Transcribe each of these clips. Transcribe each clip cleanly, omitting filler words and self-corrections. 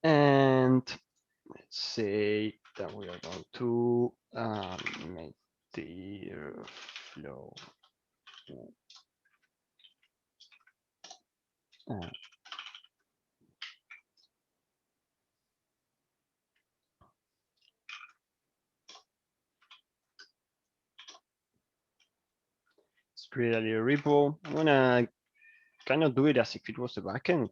And let's say that we are going to make the flow uh, let's create a little repo. I'm gonna kind of do it as if it was the backend.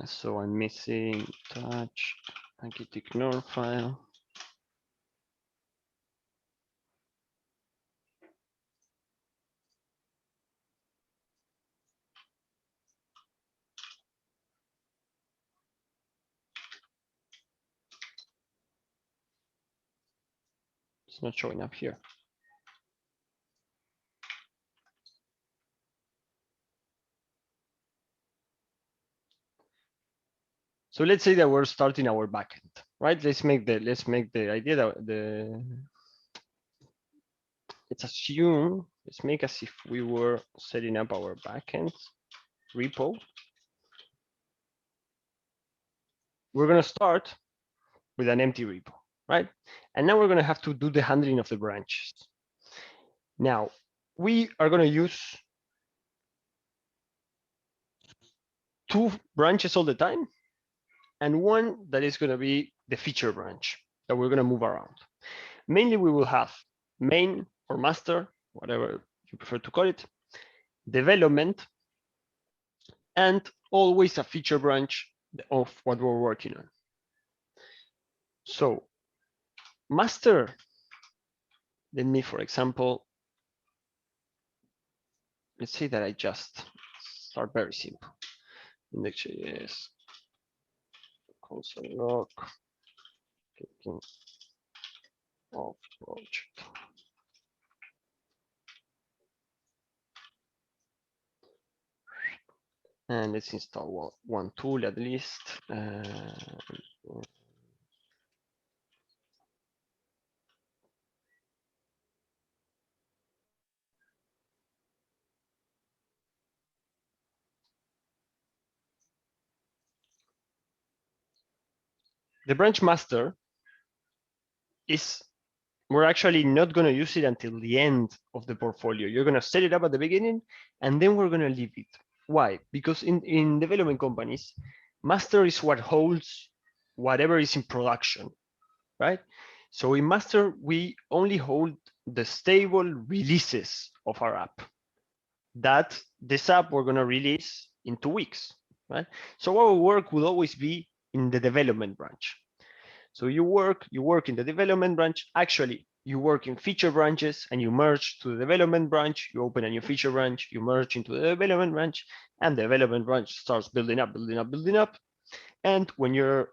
So I'm missing touch, ignore file. It's not showing up here. So let's say that we're starting our backend, right? Let's make the idea that let's assume, let's make as if we were setting up our backend repo. We're gonna start with an empty repo, right? And now we're gonna have to do the handling of the branches. Now, we are gonna use 2 branches all the time, and one that is gonna be the feature branch that we're gonna move around. Mainly, we will have main or master, whatever you prefer to call it, development, and always a feature branch of what we're working on. So master, let me, for example, let's say that I just start very simple. Index.js, console log, kicking off project. And let's install one tool at least. The branch master is, we're actually not going to use it until the end of the portfolio. You're going to set it up at the beginning, and then we're going to leave it. Why? Because in development companies, master is what holds whatever is in production, right? So in master, we only hold the stable releases of our app. That this app we're going to release in 2 weeks, right? So our work will always be in the development branch. So you work in the development branch. Actually, you work in feature branches and you merge to the development branch. You open a new feature branch, you merge into the development branch, and the development branch starts building up. And when you're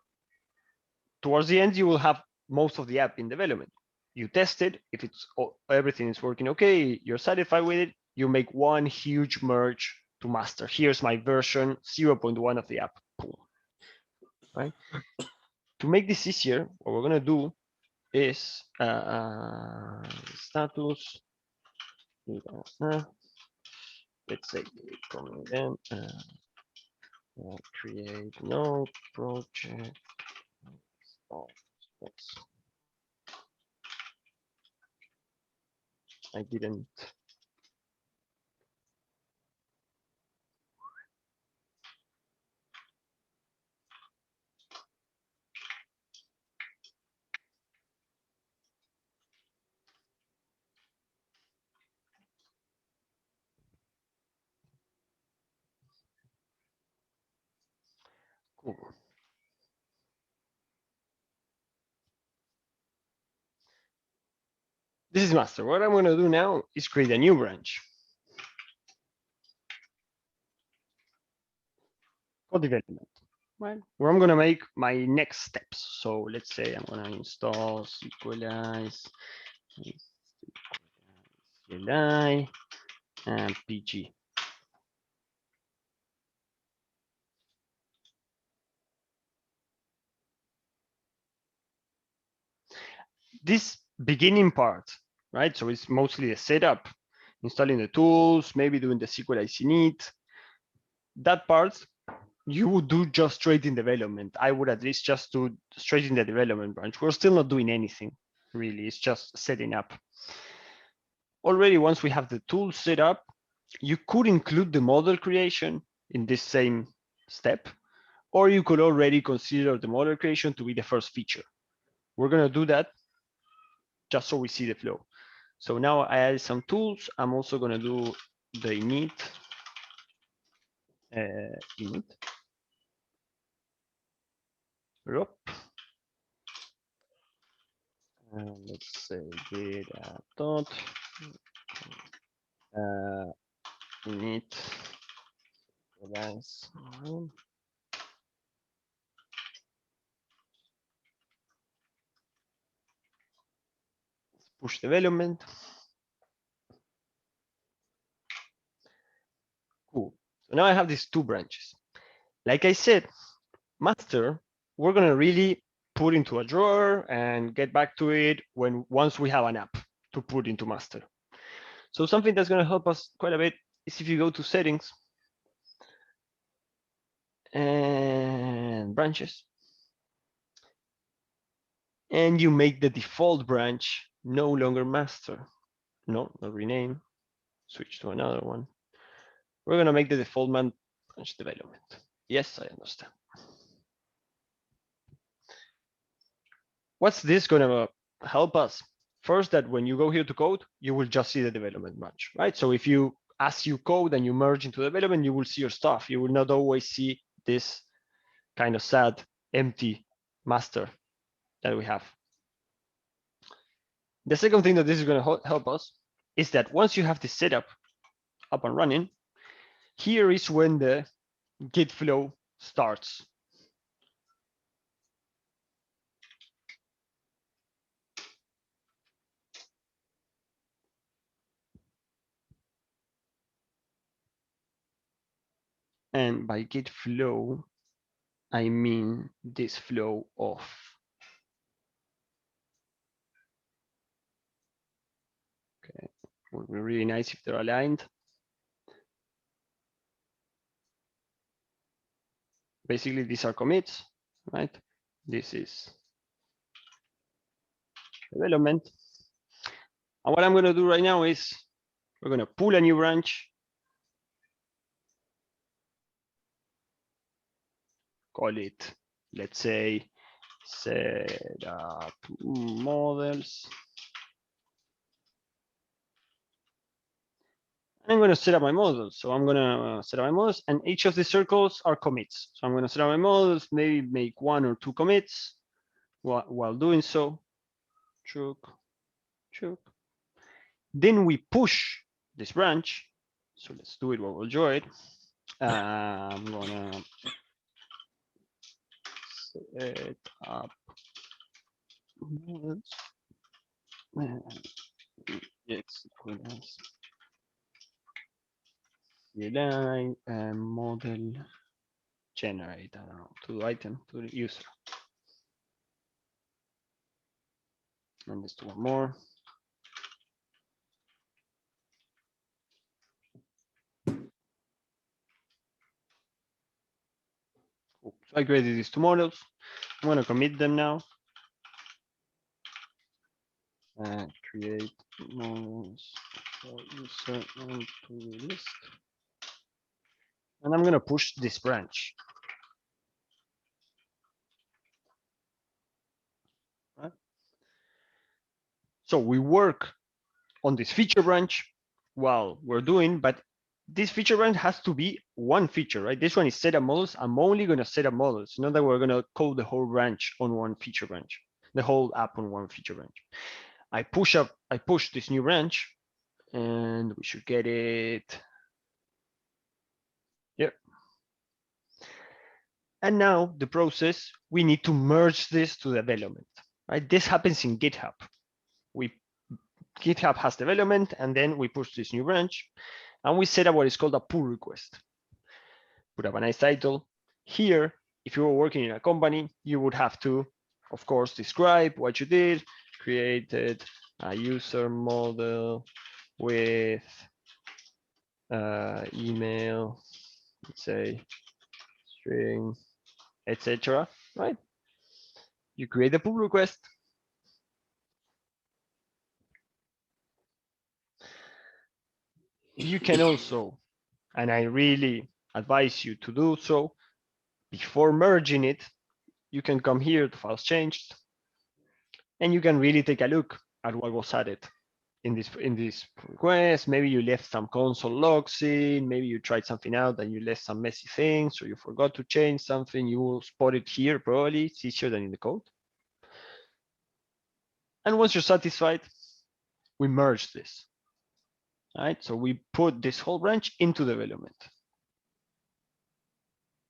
towards the end, you will have most of the app in development. You test it. If it's everything is working okay, you're satisfied with it, you make one huge merge to master. Here's my version 0.1 of the app. Boom. Right? To make this easier, what we're going to do is status. Let's say then create node project. I didn't. Cool. This is master. What I'm going to do now is create a new branch for development, right? Where I'm going to make my next steps. So let's say I'm going to install SQLize, CLI, and PG. This beginning part, right? So it's mostly the setup, installing the tools, maybe doing the SQLize init. That part you would do just straight in development. I would at least just do straight in the development branch. We're still not doing anything really. It's just setting up. Already, once we have the tool set up, you could include the model creation in this same step, or you could already consider the model creation to be the first feature. We're going to do that just so we see the flow. So now I added some tools. I'm also going to do the init. Init. Let's say data dot init. Let's push development. Cool. So now I have these two branches. Like I said, master, we're going to really put into a drawer and get back to it once we have an app to put into master. So something that's going to help us quite a bit is if you go to settings and branches, and you make the default branch no longer master. No, not rename, switch to another one. We're going to make the default branch development. Yes, I understand. What's this going to help us? First, that when you go here to code, you will just see the development branch, right? So if you, as you code and you merge into development, you will see your stuff. You will not always see this kind of sad, empty master that we have. The second thing that this is going to help us is that once you have this setup up and running, here is when the Git flow starts. And by Git flow, I mean this flow of okay, would be really nice if they're aligned. Basically, these are commits, right? This is development. And what I'm going to do right now is we're going to pull a new branch, call it, let's say, set up models. I'm going to set up my models. So I'm going to set up my models, and each of the circles are commits. So I'm going to set up my models, maybe make 1 or 2 commits while doing so. Chook. Then we push this branch. So let's do it while we'll draw it. I'm going to set up models. Yes, CLI model generate, I don't know, to the item, to the user. And let's do one more. Cool. So I created these 2 models. I'm going to commit them now. Create models for user and to the list. And I'm going to push this branch. Right? So we work on this feature branch while we're doing, but this feature branch has to be one feature, right? This one is set up models. I'm only going to set up models, not that we're going to code the whole branch on one feature branch, the whole app on one feature branch. I push this new branch, and we should get it. Yep. And now the process, we need to merge this to development, right? This happens in GitHub. GitHub has development, and then we push this new branch, and we set up what is called a pull request. Put up a nice title. Here, if you were working in a company, you would have to, of course, describe what you did, created a user model with email, let's say string, etc. Right? You create a pull request. You can also, and I really advise you to do so, before merging it, you can come here to files changed, and you can really take a look at what was added in this request. Maybe you left some console logs in, maybe you tried something out and you left some messy things, or you forgot to change something. You will spot it here probably. It's easier than in the code. And once you're satisfied, we merge this. All right, so we put this whole branch into development.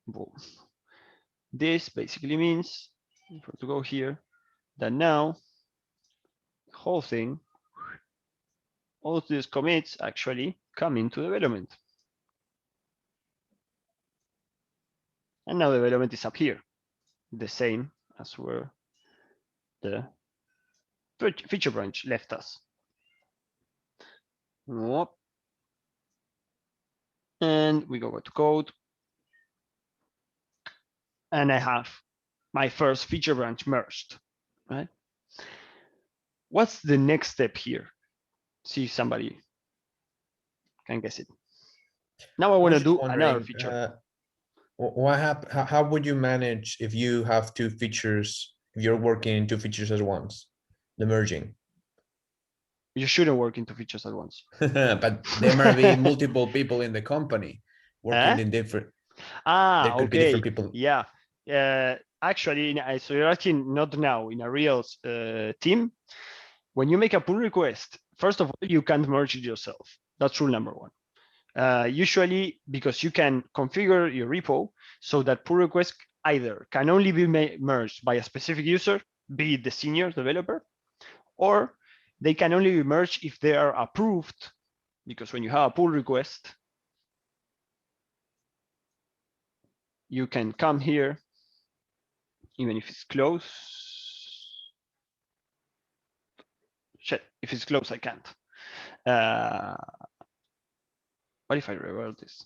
Boom. This basically means, if we to go here, that now the whole thing, all of these commits actually come into development. And now development is up here, the same as where the feature branch left us. And we go to code. And I have my first feature branch merged, right? What's the next step here? See if somebody can guess it. Now I want to do another feature. How would you manage if you have two features, if you're working in two features at once, the merging? You shouldn't work into features at once. But there might be multiple people in the company working in different. There could be different people. Yeah. Actually, so you're asking not now in a real team. When you make a pull request, first of all, you can't merge it yourself. That's rule number one. Usually, because you can configure your repo so that pull requests either can only be merged by a specific user, be it the senior developer, or they can only be merged if they are approved. Because when you have a pull request, you can come here, even if it's closed. Shit, if it's closed, I can't. What if I revert this?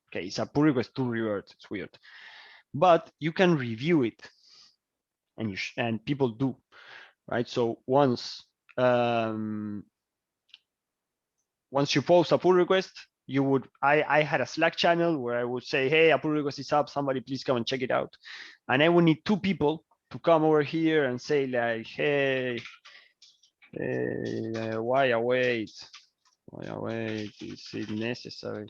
Okay, it's a pull request to revert. It's weird, but you can review it, and people do, right? So once you post a pull request, you would. I had a Slack channel where I would say, "Hey, a pull request is up. Somebody please come and check it out," and I would need two people to come over here and say like, "Hey, why await? Why await? Is it necessary?"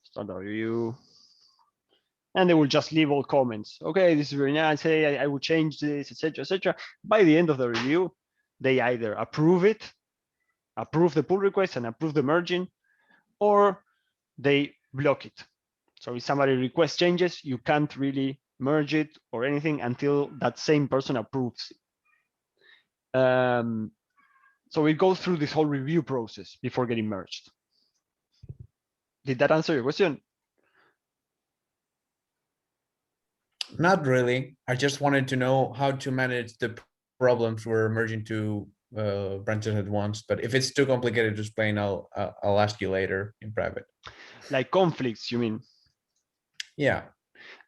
Start the review. And they will just leave all comments. Okay, this is very nice. Hey, I will change this, etc., etc. By the end of the review, they either approve it, approve the pull request, and approve the merging, or they block it. So if somebody requests changes, you can't really merge it or anything until that same person approves it. So we go through this whole review process before getting merged. Did that answer your question? Not really. I just wanted to know how to manage the problems we're merging two branches at once. But if it's too complicated to explain, I'll ask you later in private. Like conflicts, you mean? Yeah.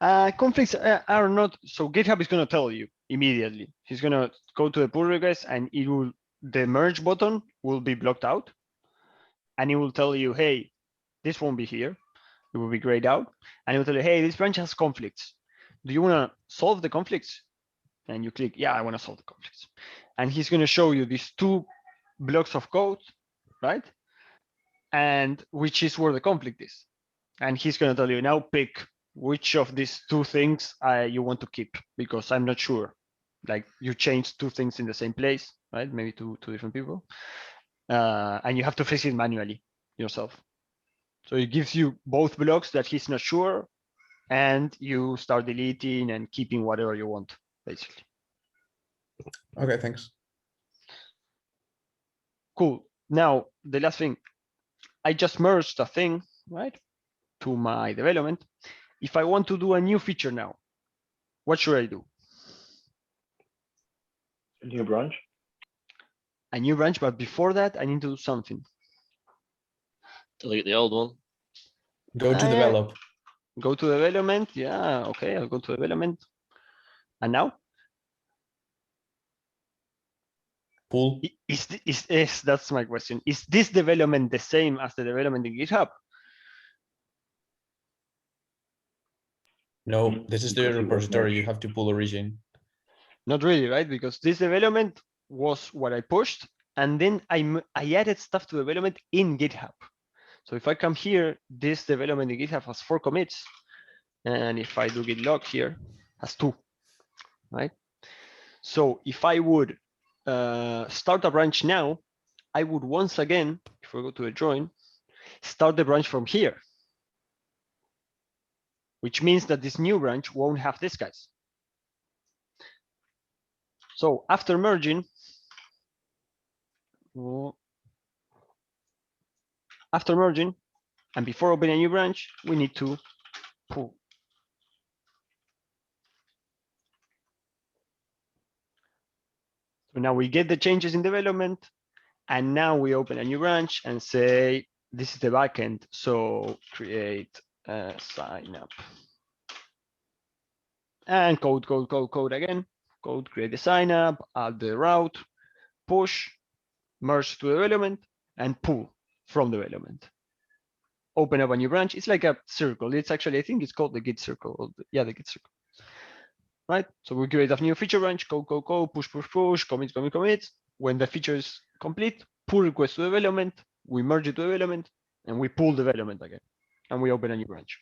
Conflicts are not, so GitHub is going to tell you immediately. He's going to go to the pull request and it will, the merge button will be blocked out. And it will tell you, hey, this won't be here. It will be grayed out. And it will tell you, hey, this branch has conflicts. Do you want to solve the conflicts? And you click, yeah, I want to solve the conflicts. And he's going to show you these two blocks of code, right? And which is where the conflict is. And he's going to tell you, now pick which of these two things you want to keep, because I'm not sure. Like you changed two things in the same place, right? Maybe two different people. And you have to fix it manually yourself. So it gives you both blocks that he's not sure, and you start deleting and keeping whatever you want, basically. Okay, thanks. Cool. Now, the last thing, I just merged a thing, right, to my development. If I want to do a new feature now, what should I do? A new branch? a new branch, but before that, I need to do something. Delete the old one. Go to Ah, yeah. develop. Go to development. Yeah, okay, I'll go to development. And now? Pull. Is that's my question. Is this development the same as the development in GitHub? No, this is the Because it was repository. You merged. have to pull origin. Not really, right? Because this development was what I pushed, and then I added stuff to development in GitHub. So if I come here, this development in GitHub has 4 commits, and if I do git log here, has 2, right? So if I would start a branch now, I would once again, if we go to the join, start the branch from here, which means that this new branch won't have these guys. So after merging, and before opening a new branch, we need to pull. So now we get the changes in development, and now we open a new branch and say, this is the backend. So create a sign up. And code again. Code, create the sign up, add the route, push, merge to development, and pull from development. Open up a new branch. It's like a circle. It's actually, I think it's called the Git circle. Yeah, the Git circle. Right? So we create a new feature branch, code, push, commit. When the feature is complete, pull request to development, we merge it to development, and we pull development again. And we open a new branch.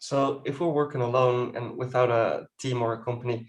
So if we're working alone and without a team or a company,